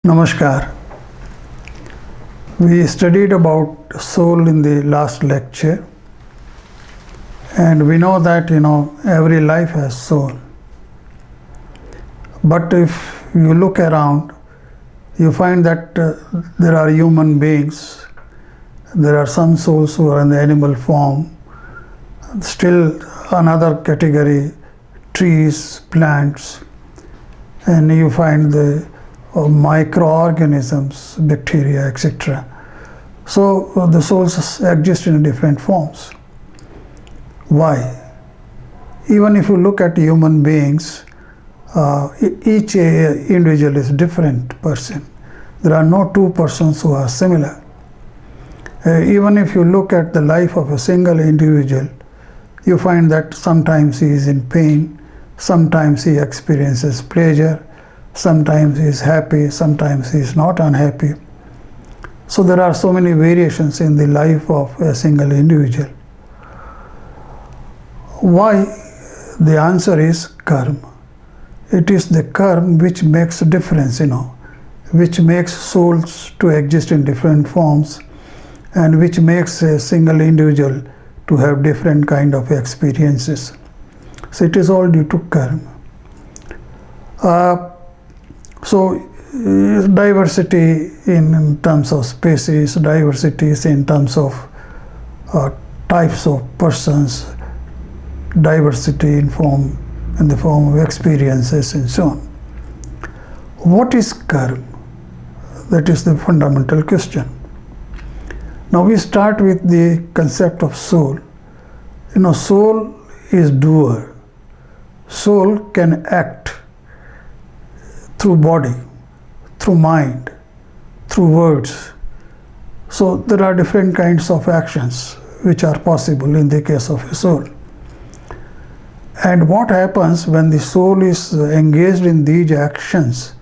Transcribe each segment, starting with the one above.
Namaskar. We studied about soul in the last lecture, and we know that every life has soul. But if you look around, you find that there are human beings, there are some souls who are in the animal form, still another category, trees, plants, and you find the microorganisms, bacteria, etc. So the souls exist in different forms. Why? Even if you look at human beings, each individual is different person. There are no two persons who are similar. Even if you look at the life of a single individual, you find that sometimes he is in pain, sometimes he experiences pleasure, sometimes he is happy, sometimes he is not unhappy. So there are so many variations in the life of a single individual. Why? The answer is karma. It is the karma which makes a difference, which makes souls to exist in different forms, and which makes a single individual to have different kind of experiences. So it is all due to karma. So diversity in terms of species, diversities in terms of types of persons, diversity in the form of experiences and so on. What is karma? That is the fundamental question. Now we start with the concept of soul. Soul is doer. Soul can act through body, through mind, through words. So there are different kinds of actions which are possible in the case of a soul. And what happens when the soul is engaged in these actions?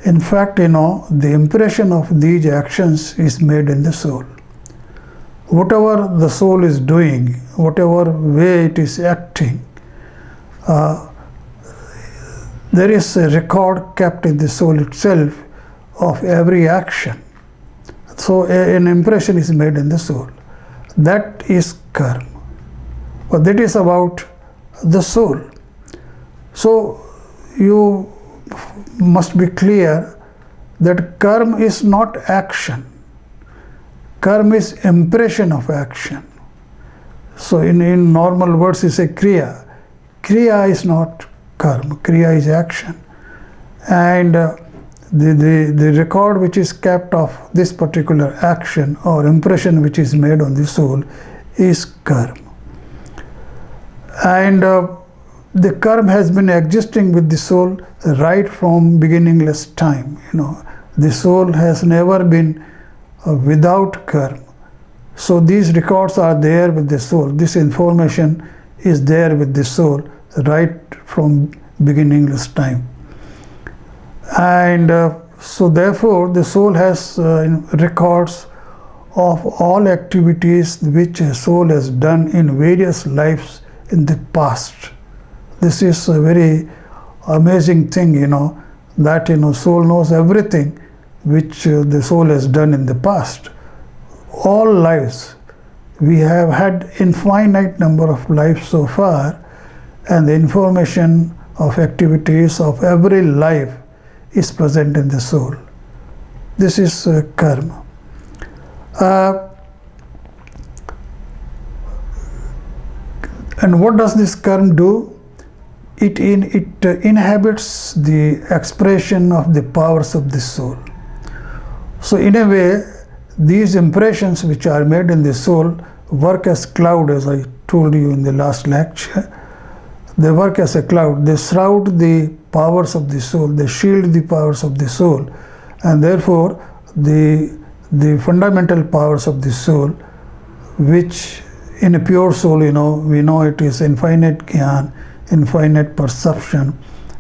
In fact, the impression of these actions is made in the soul. Whatever the soul is doing, whatever way it is acting, there is a record kept in the soul itself of every action. So an impression is made in the soul. That is karma. But that is about the soul. So you must be clear that karma is not action. Karma is impression of action. So in normal words you say kriya. Kriya is not karma. Kriya is action. And the record which is kept of this particular action or impression which is made on the soul is karma. And the karma has been existing with the soul right from beginningless time. The soul has never been without karma. So these records are there with the soul. This information is there with the soul right from beginningless time. And so therefore the soul has records of all activities which a soul has done in various lives in the past. This is a very amazing thing, that soul knows everything which the soul has done in the past. All lives. We have had infinite number of lives so far, and the information of activities of every life is present in the soul. This is karma. And what does this karma do? It inhabits the expression of the powers of the soul. So in a way, these impressions which are made in the soul work as cloud, as I told you in the last lecture. They work as a cloud. They shroud the powers of the soul. They shield the powers of the soul. And therefore, the fundamental powers of the soul, which in a pure soul, we know it is infinite jnana, infinite perception,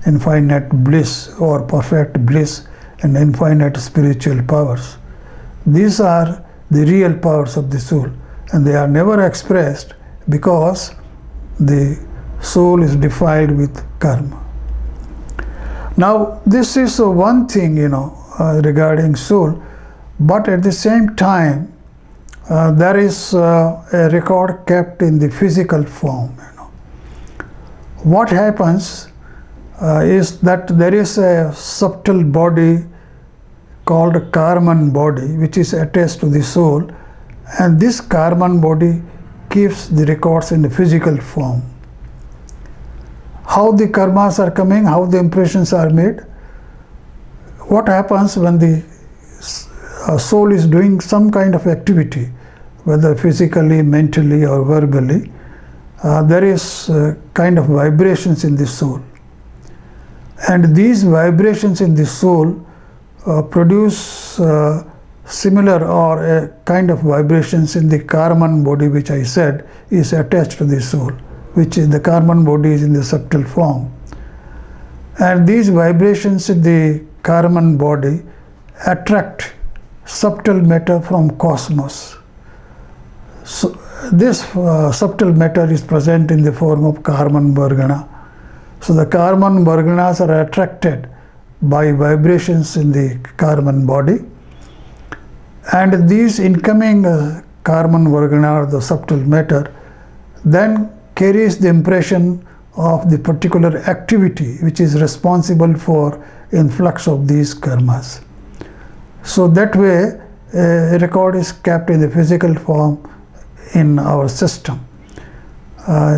infinite bliss or perfect bliss, and infinite spiritual powers. These are the real powers of the soul, and they are never expressed because the soul is defiled with karma. Now, this is one thing, regarding soul, but at the same time there is a record kept in the physical form. What happens is that there is a subtle body called Karman body which is attached to the soul, and this Karman body keeps the records in the physical form. How the karmas are coming, how the impressions are made, what happens when the soul is doing some kind of activity, whether physically, mentally or verbally, there is kind of vibrations in the soul, and these vibrations in the soul produce similar or a kind of vibrations in the Karman body which I said is attached to the soul, which is the Karman body is in the subtle form, and these vibrations in the Karman body attract subtle matter from cosmos. So this subtle matter is present in the form of Karman Vargana. So the Karman Varganas are attracted by vibrations in the Karman body, and these incoming Karman Vargana, or the subtle matter, then carries the impression of the particular activity which is responsible for influx of these karmas. So that way a record is kept in the physical form in our system.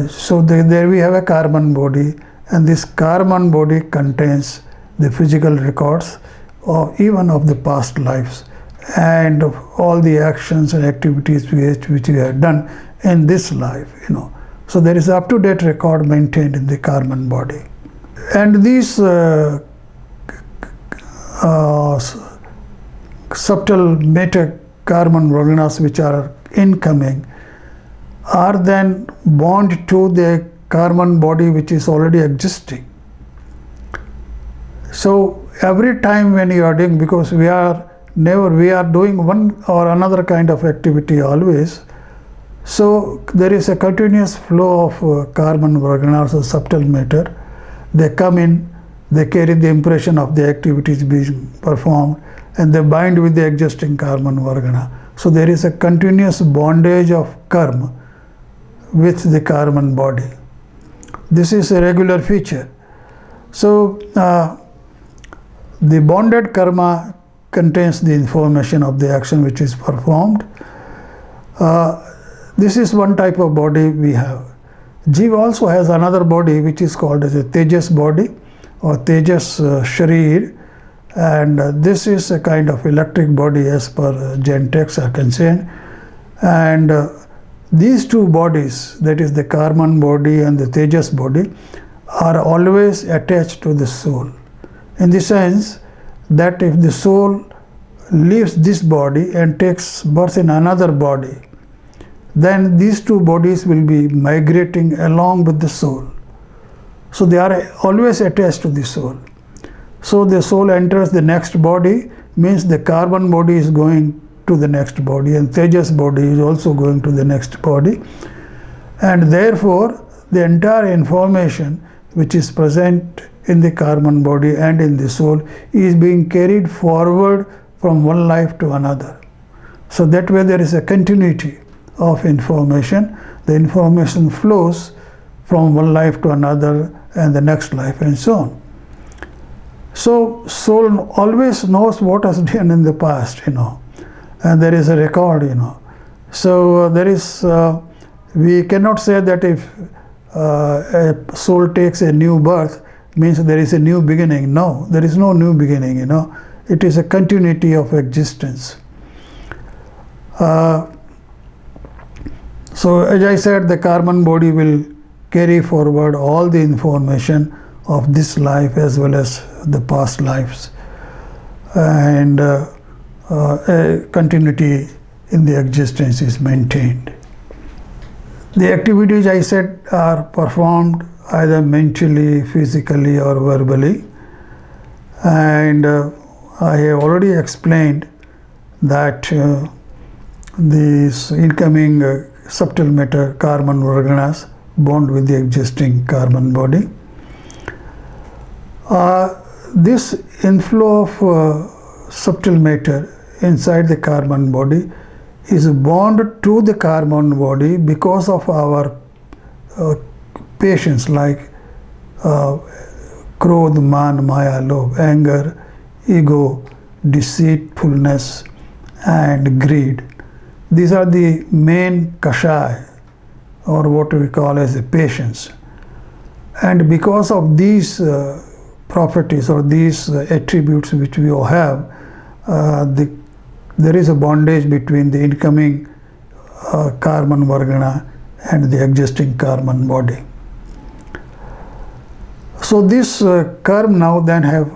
So there we have a Karman body, and this Karman body contains the physical records even of the past lives and of all the actions and activities which we have done in this life. So there is up-to-date record maintained in the Karman body, and these subtle meta Karman Varganas which are incoming are then bound to the Karman body which is already existing. So every time when you are doing, because we are doing one or another kind of activity always, so there is a continuous flow of Karman Varganas or subtle matter. They come in, they carry the impression of the activities being performed, and they bind with the existing Karman Vargana. So there is a continuous bondage of karma with the Karman body. This is a regular feature. So the bonded karma contains the information of the action which is performed. This is one type of body we have. Jiva also has another body which is called as a Tejas body or Tejas Sharir, and this is a kind of electric body as per Jain texts are concerned. And these two bodies, that is the Karman body and the Tejas body, are always attached to the soul, in the sense that if the soul leaves this body and takes birth in another body, then these two bodies will be migrating along with the soul. So they are always attached to the soul. So the soul enters the next body, means the Karman body is going to the next body, and Tejas body is also going to the next body, and therefore the entire information which is present in the Karman body and in the soul is being carried forward from one life to another. So that way there is a continuity of information. The information flows from one life to another and the next life and so on. So soul always knows what has done in the past, and there is a record, So there is, we cannot say that if a soul takes a new birth, means there is a new beginning. No, there is no new beginning, It is a continuity of existence. So as I said, the Karman body will carry forward all the information of this life as well as the past lives, and a continuity in the existence is maintained. The activities I said are performed either mentally, physically or verbally, and I have already explained that these incoming subtle matter Karman Varganas bond with the existing Karman body. This inflow of subtle matter inside the carbon body is bound to the carbon body because of our passions like krodh, man, maya, lobh, anger, ego, deceitfulness, and greed. These are the main kashaya, or what we call as the passions. And because of these properties or these attributes which we all have, there is a bondage between the incoming carbon vargana and the existing carbon body. So this karma now then have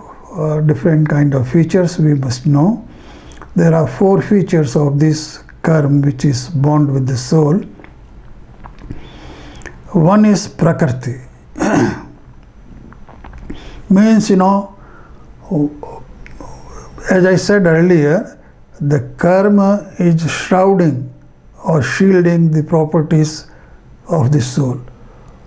different kind of features we must know. There are 4 features of this karma which is bond with the soul. One is prakriti. Means, as I said earlier, the karma is shrouding or shielding the properties of the soul.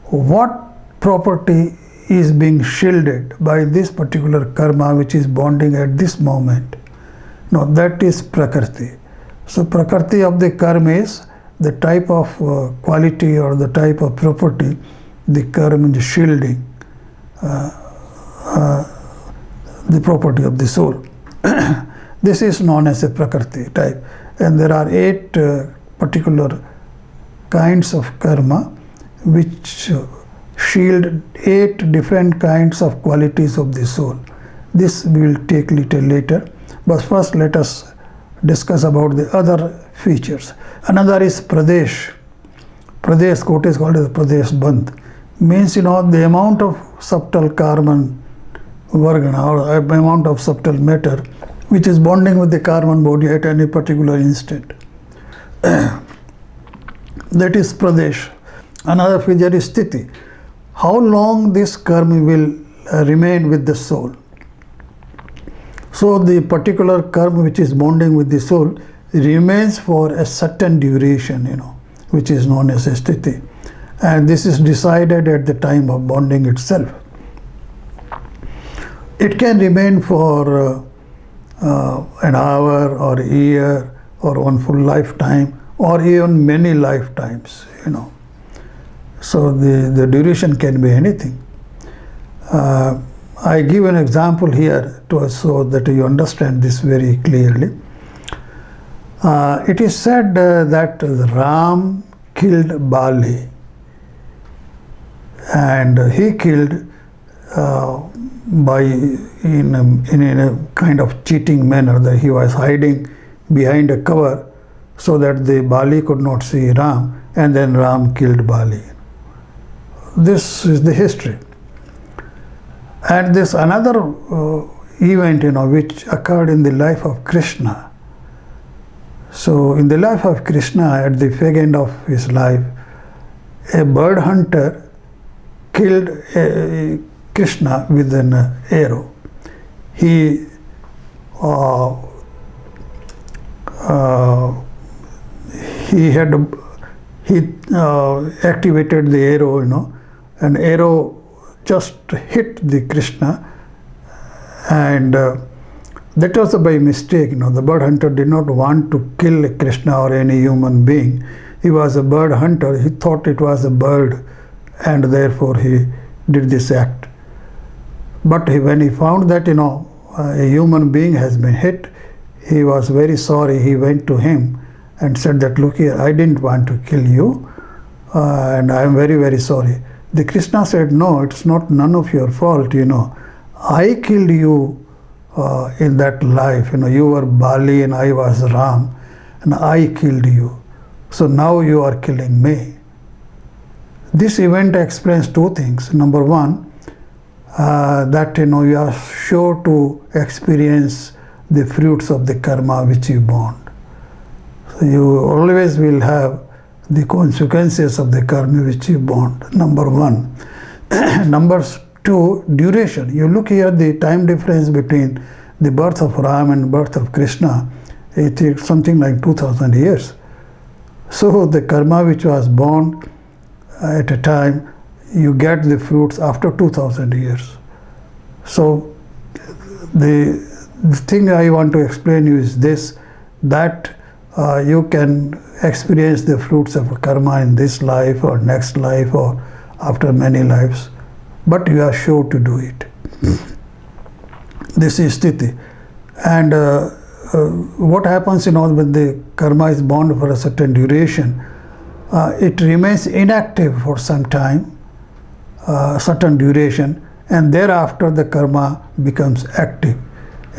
What property is being shielded by this particular karma which is bonding at this moment? No, that is prakriti. So prakriti of the karma is the type of quality or the type of property the karma is shielding the property of the soul. This is known as a prakriti type, and there are 8 particular kinds of karma which shield 8 different kinds of qualities of the soul. This we will take little later, but first let us discuss about the other features. Another is pradesh. Pradesh quote is called as pradesh bandh. Means, the amount of subtle carbon vargana or amount of subtle matter which is bonding with the carbon body at any particular instant. That is pradesh. Another feature is sthiti. How long this karma will remain with the soul. So the particular karma which is bonding with the soul remains for a certain duration, which is known as a sthiti. And this is decided at the time of bonding itself. It can remain for an hour or a year or one full lifetime or even many lifetimes, So the duration can be anything. I give an example here so that you understand this very clearly. It is said that Ram killed Bali, and he killed in a kind of cheating manner, that he was hiding behind a cover so that the Bali could not see Ram, and then Ram killed Bali. This is the history. And this another event, which occurred in the life of Krishna. So in the life of Krishna, at the fag end of his life, a bird hunter killed Krishna with an arrow. He activated the arrow, an arrow just hit the Krishna, and that was by mistake. The bird hunter did not want to kill Krishna or any human being. He was a bird hunter. He thought it was a bird, and therefore he did this act. But when he found that a human being has been hit, he was very sorry. He went to him and said that, look here, I didn't want to kill you, and I am very, very sorry. The Krishna said, no, it's none of your fault, I killed you in that life, you were Bali and I was Ram, and I killed you. So now you are killing me. This event explains 2 things. Number 1, that you are sure to experience the fruits of the karma which you bond. So you always will have the consequences of the karma which you bond. Number 1. Number 2, duration. You look here, the time difference between the birth of Ram and birth of Krishna, it is something like 2000 years. So the karma which was born at a time, you get the fruits after 2000 years. So the the thing I want to explain you is this, that you can experience the fruits of karma in this life or next life or after many lives, but you are sure to do it. This is sthiti. And what happens, when the karma is bound for a certain duration, it remains inactive for some time, certain duration, and thereafter the karma becomes active.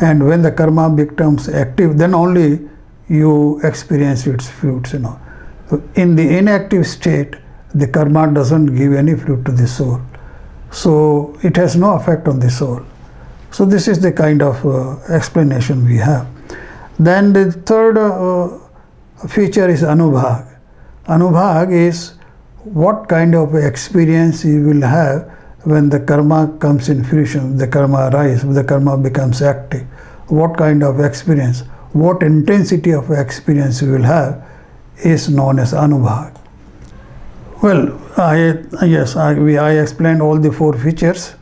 And when the karma becomes active, then only you experience its fruits. So in the inactive state, the karma doesn't give any fruit to the soul. So it has no effect on the soul. So this is the kind of explanation we have. Then the third feature is anubhag. Anubhag is what kind of experience you will have when the karma comes in fruition, the karma arises, the karma becomes active. What kind of experience, what intensity of experience you will have is known as anubhag. Well, I explained all the four features.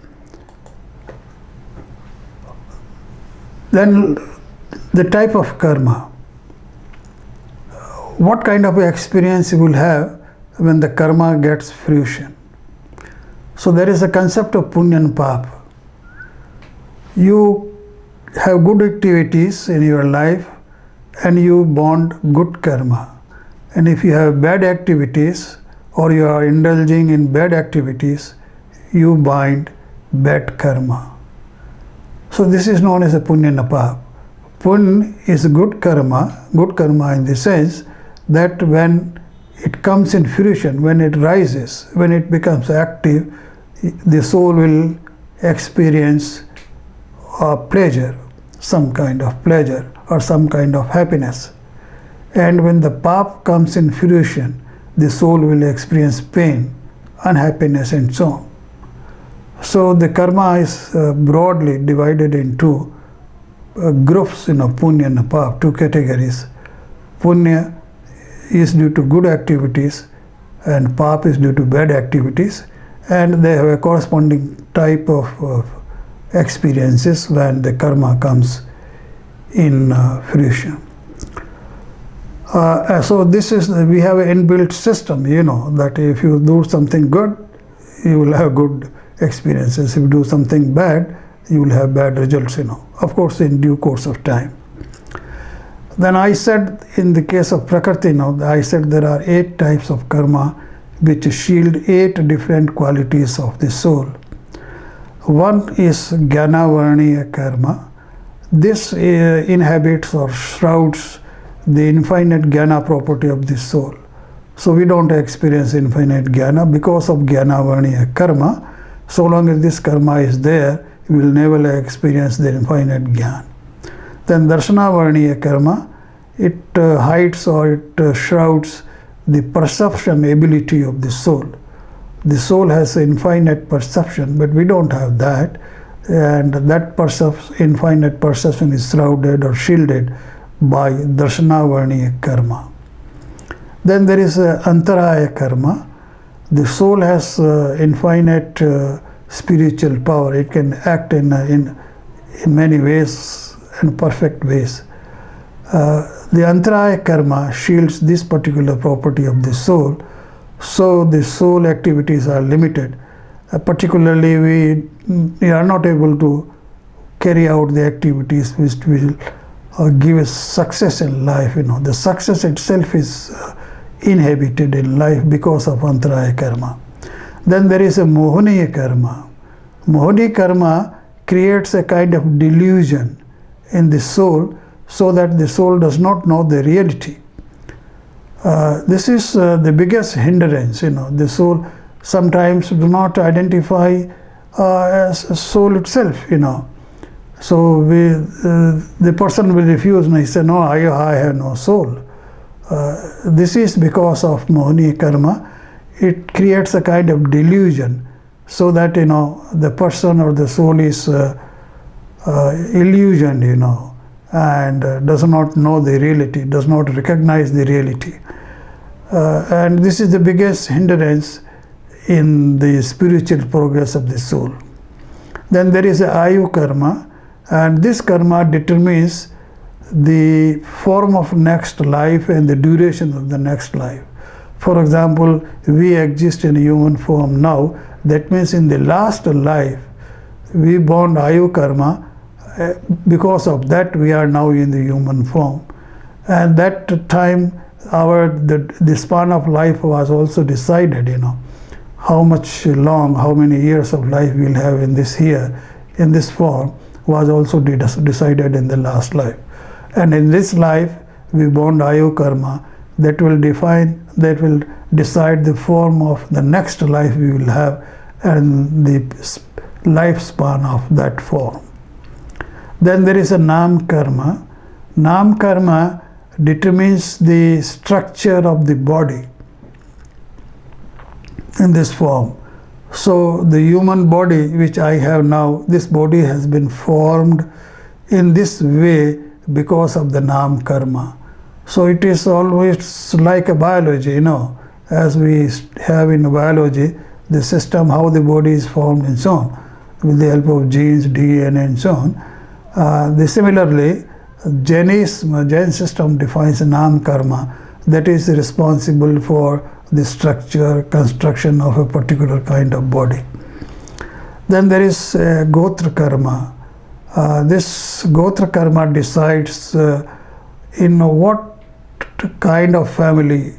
Then the type of karma. What kind of experience you will have when the karma gets fruition? So there is a concept of punya and papa. You have good activities in your life and you bond good karma. And if you have bad activities or you are indulging in bad activities, you bind bad karma. So this is known as a punya and papa. Punya is good karma in the sense that when it comes in fruition, when it rises, when it becomes active, the soul will experience pleasure, some kind of pleasure or some kind of happiness. And when the papa comes in fruition, the soul will experience pain, unhappiness, and so on. So the karma is broadly divided into groups, punya and papa, two categories. Punya is due to good activities and papa is due to bad activities, and they have a corresponding type of experiences when the karma comes in fruition. So this is, we have an inbuilt system, that if you do something good, you will have good experiences. If you do something bad, you will have bad results, of course in due course of time. Then I said in the case of Prakriti I said there are 8 types of karma which shield 8 different qualities of the soul. One is Jnanavarniya karma. This inhabits or shrouds the infinite Jnana property of the soul. So we don't experience infinite Jnana because of Jnanavarniya karma. So long as this karma is there, we will never experience the infinite Jnana. Then Darshanavarniya karma, it hides or it shrouds the perception ability of the soul. The soul has infinite perception, but we don't have that, and that infinite perception is shrouded or shielded by Darshanavarniya karma. Then there is Antaraya karma. The soul has infinite spiritual power. It can act in many ways and perfect ways. The Antaraya karma shields this particular property of the soul, so the soul activities are limited. Particularly, we are not able to carry out the activities which will give us success in life. The success itself is inhibited in life because of Antaraya karma. Then there is a Mohaniya karma. Mohani karma creates a kind of delusion in the soul so that the soul does not know the reality. This is the biggest hindrance. The soul sometimes do not identify as a soul itself. So the person will refuse and he say, no, I have no soul. This is because of Mohani karma. It creates a kind of delusion so that the person or the soul is illusioned, and does not know the reality, does not recognize the reality. And this is the biggest hindrance in the spiritual progress of the soul. Then there is a Ayu karma. and this karma determines the form of next life and the duration of the next life. For example, we exist in human form now. That means in the last life we bond ayu karma. Because of that we are now in the human form, and that time the span of life was also decided. How much long, how many years of life we'll have in this form was also decided in the last life. And in this life we bond ayu karma that will decide the form of the next life we will have and the lifespan of that form. Then there is a nam karma. Nam karma determines the structure of the body in this form. So the human body which I have now, this body has been formed in this way because of the nam karma. So it is always like a biology, as we have in biology, the system, how the body is formed and so on, with the help of genes, DNA and so on. Similarly, Jain system defines nam karma, that is responsible for the structure, construction of a particular kind of body. Then there is Gotra karma. This Gotra karma decides in what kind of family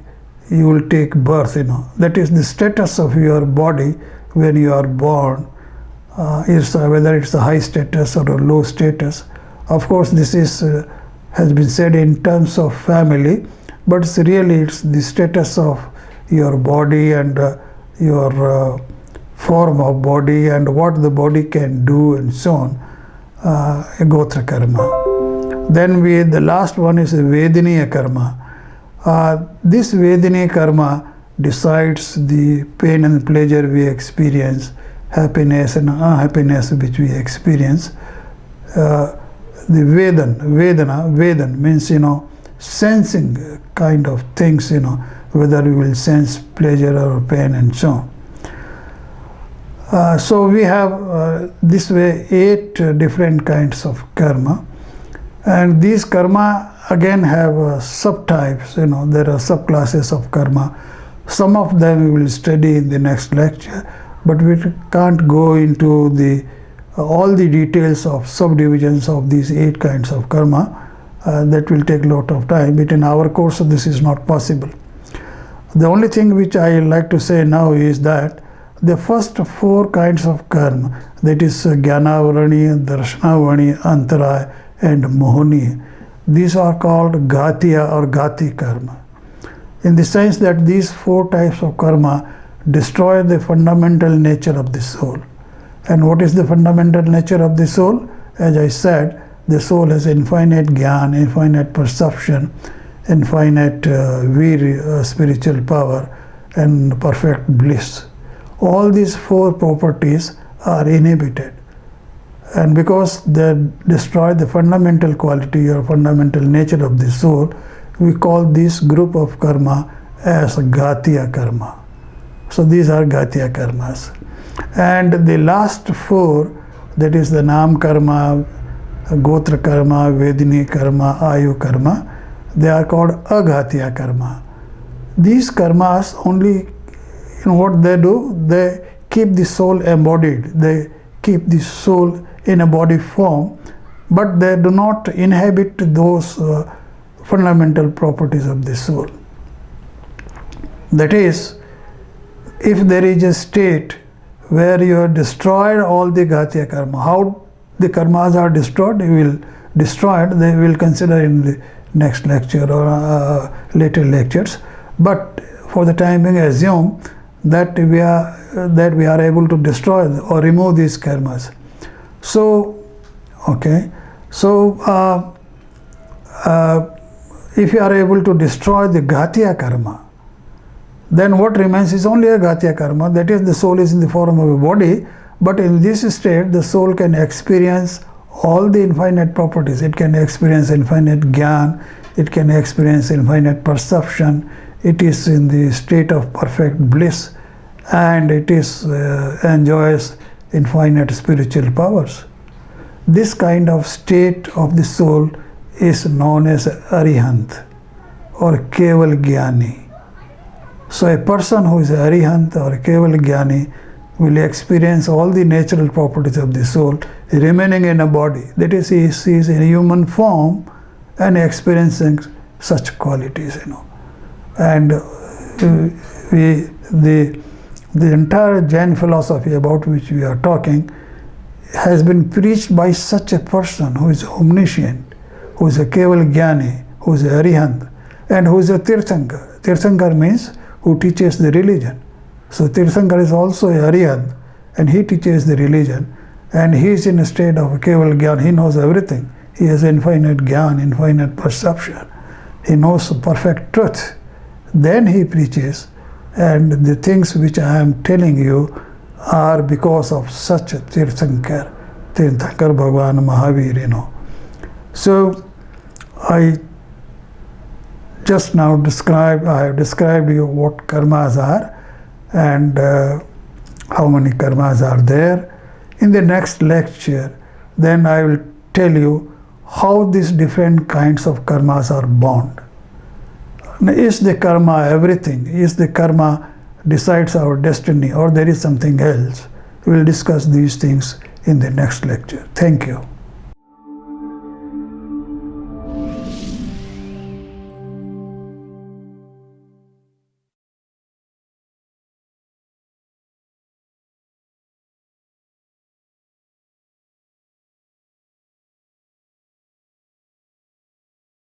you will take birth. That is the status of your body when you are born. Whether it's a high status or a low status. Of course, this has been said in terms of family, but it's the status of your body and your form of body and what the body can do and so on. Gotra karma. Then the last one is Vedaniya karma. This Vedaniya karma decides the pain and pleasure we experience, happiness and unhappiness which we experience. The Vedan means sensing kind of things, whether we will sense pleasure or pain and so on. So we have this way 8 different kinds of karma, and these karma again have subtypes. There are subclasses of karma. Some of them we will study in the next lecture, but we can't go into all the details of subdivisions of these 8 kinds of karma. That will take a lot of time, but in our course this is not possible. The only thing which I like to say now is that the first 4 kinds of karma, that is Jnanavarani, Darshanavani, Antaraya and Mohani, these are called Ghatiya or Ghati karma, in the sense that these 4 types of karma destroy the fundamental nature of the soul. And what is the fundamental nature of the soul? As I said, the soul has infinite jnana, infinite perception, infinite spiritual power and perfect bliss. All these 4 properties are inhibited, and because they destroy the fundamental quality or fundamental nature of the soul, we call this group of karma as Ghatiya karma. So these are Ghatiya karmas. And the last 4, that is the Nam karma, Gotra karma, Vedini karma, Ayu karma, they are called Aghatiya karma. These karmas only, what they do, they keep the soul embodied, they keep the soul in a body form, but they do not inhabit those fundamental properties of the soul. That is, if there is a state where you have destroyed all the Ghatiya karma, how the karmas are destroyed, they will consider in the next lecture or later lectures. But for the time being, assume that we are able to destroy or remove these karmas. So, okay, so if you are able to destroy the Ghatiya karma, then what remains is only a Ghatiya karma, that is, the soul is in the form of a body, but in this state the soul can experience all the infinite properties. It can experience infinite jnana, it can experience infinite perception, it is in the state of perfect bliss, and it enjoys infinite spiritual powers. This kind of state of the soul is known as Arihant or Keval Jnani. So a person who is Arihant or Keval Jnani will experience all the natural properties of the soul remaining in a body. That is, he is in a human form and experiencing such qualities, And the entire Jain philosophy about which we are talking has been preached by such a person who is omniscient, who is a Keval Jnani, who is a Arihant, and who is a Tirthankar. Tirthankar means who teaches the religion. So Tirthankar is also a Arihant, and he teaches the religion, and he is in a state of Keval Jnana. He knows everything. He has infinite Jnana, infinite perception. He knows perfect truth. Then he preaches, and the things which I am telling you are because of such a Tirthankar Bhagwan Mahavir, So I just now I have described you what karmas are and how many karmas are there. In the next lecture, then I will tell you how these different kinds of karmas are bound. Is the karma everything? Is the karma decides our destiny, or there is something else? We will discuss these things in the next lecture. Thank you.